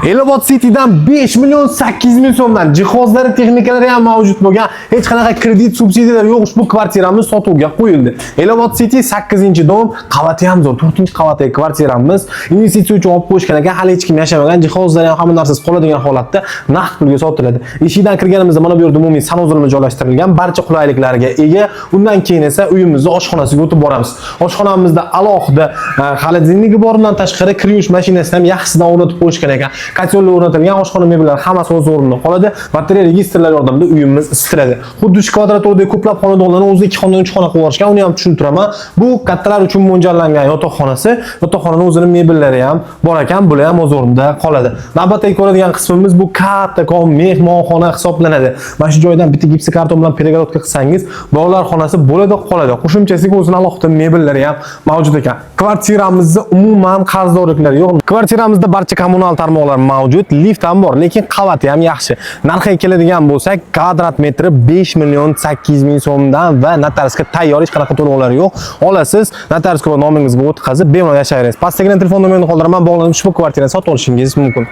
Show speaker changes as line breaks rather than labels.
Elobod City'dan 5 milyon 800 ming so'mdan jihozlari, texnikalari ham mavjud bo'lgan, hech qanaqa kredit, subsidiyalar yo'q ushbu kvartiramiz sotuvga qo'yildi. Elobod City 8-dom, qavati ham zo'r, 4-qavatdagi kvartiramiz. Investitsiya uchun olib qo'yishgan ekan, hali hech kim yashamagan, jihozlar ham hamma narsasiz qoladigan holatda naqd pulga sotiladi. Eshikdan kirganimizda mana bu yerda umumiy sanozorlar joylashtirilgan, barcha qulayliklarga ega. Undan keyin esa uyimizning oshxonasiga o'tib boramiz. Oshxonamizda alohida xolodilnigi bor, undan tashqari kir yuvish mashinasi ham yaxshisidan o'rnatib qo'yishgan ekan. Kotellar o'rnatilgan, oshxona mebellari hammasi o'z o'rnida qoladi. Batarey registrlar yordamida uyimiz isitiladi. Xuddi shu kvadraturdagi ko'plab xonadonlarni o'zi 2 xona, 3 xona qilib yuborishgan, uni ham tushuntiraman. Bu kattalar uchun mo'ljallangan yotoqxonasi. Yotoqxonaning o'zining mebellari ham bor ekan, bular ham o'z o'rnida qoladi. Navbatdagi ko'radigan qismimiz bu kattakon mehmonxona hisoblanadi. Mana shu joydan bitta gipsi karton bilan перегородка qilsangiz, bolalar xonasi bo'ladi qoladi. Qo'shimchasiga o'zining alohida mebellari ham mavjud ekan. Kvartiramizda umuman qarzdorliklar yo'q. Kvartiramizda barcha kommunal tarmoqlar mavjud, lift ham bor, lekin qavati ham yaxshi. Narxiga keladigan bo'lsak, kvadrat metri 5 milyon 800 ming so'mdan va notariusga tayyor, hech qanaqa to'lovlar yo'q. Olasiz, notariusga nomingizga o'tkazib bemalol yashayverasiz. Pastdagi telefon nomerini qoldiraman, bog'lanib ushbu kvartirani sotib olishingiz mumkin.